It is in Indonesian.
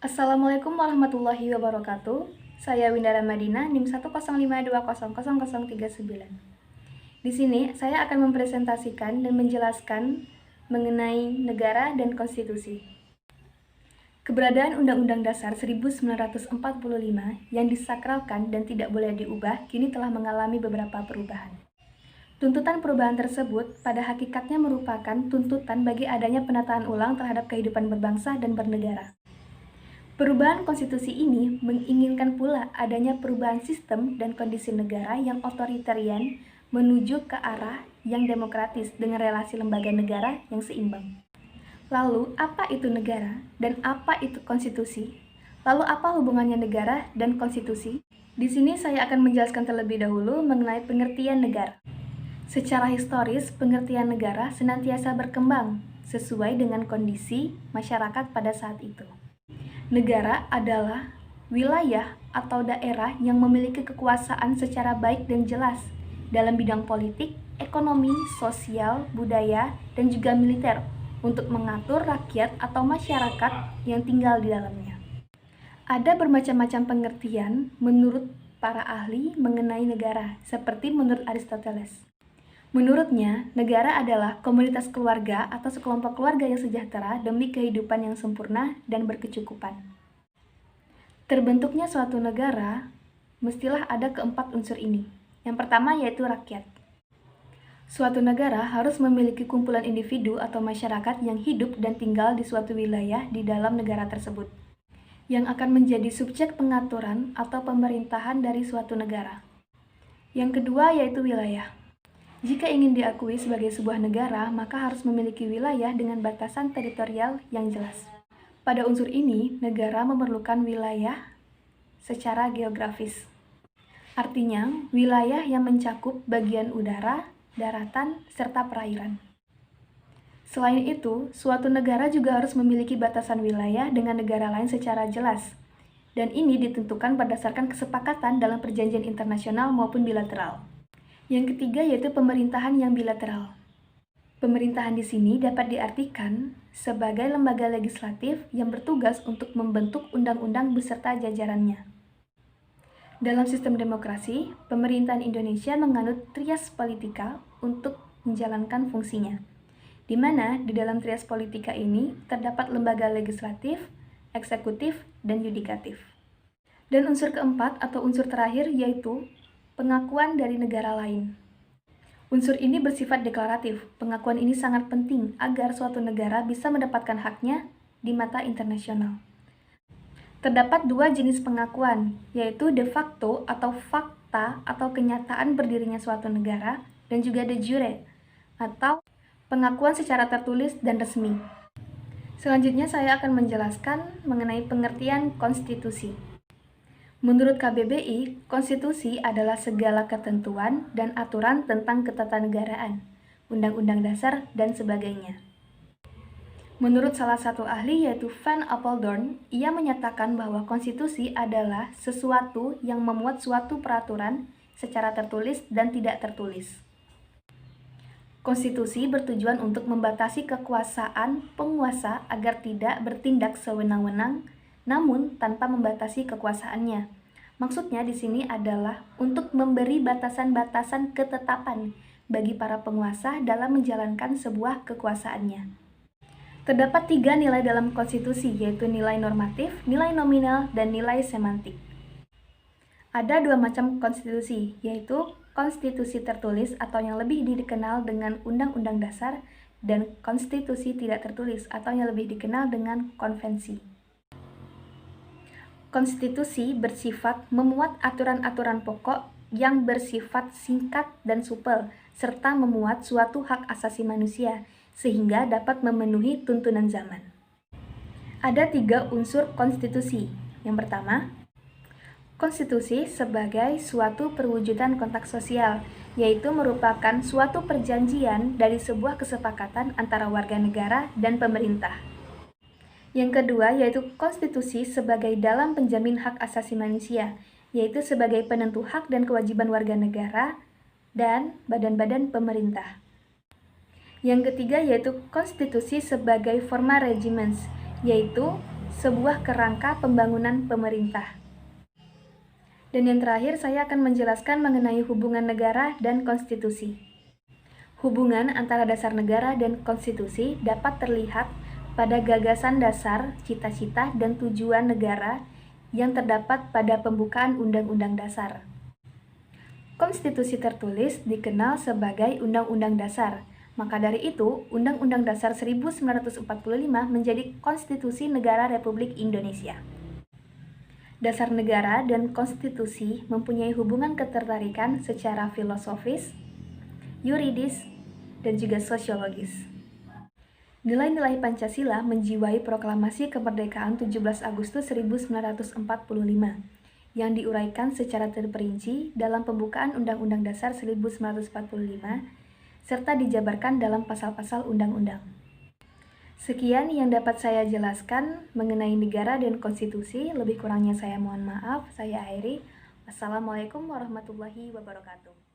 Assalamualaikum warahmatullahi wabarakatuh. Saya Windara Madinah, NIM 105200039. Di sini saya akan mempresentasikan dan menjelaskan mengenai negara dan konstitusi. Keberadaan Undang-Undang Dasar 1945 yang disakralkan dan tidak boleh diubah kini telah mengalami beberapa perubahan. Tuntutan perubahan tersebut pada hakikatnya merupakan tuntutan bagi adanya penataan ulang terhadap kehidupan berbangsa dan bernegara. Perubahan konstitusi ini menginginkan pula adanya perubahan sistem dan kondisi negara yang otoritarian menuju ke arah yang demokratis dengan relasi lembaga negara yang seimbang. Lalu, apa itu negara dan apa itu konstitusi? Lalu, apa hubungannya negara dan konstitusi? Di sini saya akan menjelaskan terlebih dahulu mengenai pengertian negara. Secara historis, pengertian negara senantiasa berkembang sesuai dengan kondisi masyarakat pada saat itu. Negara adalah wilayah atau daerah yang memiliki kekuasaan secara baik dan jelas dalam bidang politik, ekonomi, sosial, budaya, dan juga militer untuk mengatur rakyat atau masyarakat yang tinggal di dalamnya. Ada bermacam-macam pengertian menurut para ahli mengenai negara, seperti menurut Aristoteles. Menurutnya, negara adalah komunitas keluarga atau sekelompok keluarga yang sejahtera demi kehidupan yang sempurna dan berkecukupan. Terbentuknya suatu negara, mestilah ada keempat unsur ini. Yang pertama yaitu rakyat. Suatu negara harus memiliki kumpulan individu atau masyarakat yang hidup dan tinggal di suatu wilayah di dalam negara tersebut, yang akan menjadi subjek pengaturan atau pemerintahan dari suatu negara. Yang kedua yaitu wilayah. Jika ingin diakui sebagai sebuah negara, maka harus memiliki wilayah dengan batasan teritorial yang jelas. Pada unsur ini, negara memerlukan wilayah secara geografis. Artinya, wilayah yang mencakup bagian udara, daratan, serta perairan. Selain itu, suatu negara juga harus memiliki batasan wilayah dengan negara lain secara jelas. Dan ini ditentukan berdasarkan kesepakatan dalam perjanjian internasional maupun bilateral. Yang ketiga yaitu pemerintahan yang bilateral. Pemerintahan di sini dapat diartikan sebagai lembaga legislatif yang bertugas untuk membentuk undang-undang beserta jajarannya. Dalam sistem demokrasi, pemerintahan Indonesia menganut trias politika untuk menjalankan fungsinya, di mana di dalam trias politika ini terdapat lembaga legislatif, eksekutif, dan yudikatif. Dan unsur keempat atau unsur terakhir yaitu pengakuan dari negara lain. Unsur ini bersifat deklaratif. Pengakuan ini sangat penting agar suatu negara bisa mendapatkan haknya di mata internasional. Terdapat dua jenis pengakuan, yaitu de facto atau fakta atau kenyataan berdirinya suatu negara, dan juga de jure atau pengakuan secara tertulis dan resmi. Selanjutnya saya akan menjelaskan mengenai pengertian konstitusi. Menurut KBBI, konstitusi adalah segala ketentuan dan aturan tentang ketatanegaraan, undang-undang dasar, dan sebagainya. Menurut salah satu ahli yaitu Van Apeldoorn, ia menyatakan bahwa konstitusi adalah sesuatu yang memuat suatu peraturan secara tertulis dan tidak tertulis. Konstitusi bertujuan untuk membatasi kekuasaan penguasa agar tidak bertindak sewenang-wenang namun tanpa membatasi kekuasaannya. Maksudnya di sini adalah untuk memberi batasan-batasan ketetapan bagi para penguasa dalam menjalankan sebuah kekuasaannya. Terdapat tiga nilai dalam konstitusi, yaitu nilai normatif, nilai nominal, dan nilai semantik. Ada dua macam konstitusi, yaitu konstitusi tertulis atau yang lebih dikenal dengan Undang-Undang Dasar, dan konstitusi tidak tertulis atau yang lebih dikenal dengan konvensi. Konstitusi bersifat memuat aturan-aturan pokok yang bersifat singkat dan supel, serta memuat suatu hak asasi manusia, sehingga dapat memenuhi tuntunan zaman. Ada tiga unsur konstitusi. Yang pertama, konstitusi sebagai suatu perwujudan kontak sosial, yaitu merupakan suatu perjanjian dari sebuah kesepakatan antara warga negara dan pemerintah. Yang kedua yaitu konstitusi sebagai dalam penjamin hak asasi manusia, yaitu sebagai penentu hak dan kewajiban warga negara dan badan-badan pemerintah. Yang ketiga yaitu konstitusi sebagai forma regimens, yaitu sebuah kerangka pembangunan pemerintah. Dan yang terakhir, saya akan menjelaskan mengenai hubungan negara dan konstitusi. Hubungan antara dasar negara dan konstitusi dapat terlihat pada gagasan dasar, cita-cita, dan tujuan negara yang terdapat pada pembukaan Undang-Undang Dasar. Konstitusi tertulis dikenal sebagai Undang-Undang Dasar. Maka dari itu, Undang-Undang Dasar 1945 menjadi Konstitusi Negara Republik Indonesia. Dasar negara dan konstitusi mempunyai hubungan ketertarikan secara filosofis, yuridis, dan juga sosiologis. Nilai-nilai Pancasila menjiwai proklamasi kemerdekaan 17 Agustus 1945 yang diuraikan secara terperinci dalam pembukaan Undang-Undang Dasar 1945 serta dijabarkan dalam pasal-pasal undang-undang. Sekian yang dapat saya jelaskan mengenai negara dan konstitusi. Lebih kurangnya saya mohon maaf. Saya Airi. Wassalamualaikum warahmatullahi wabarakatuh.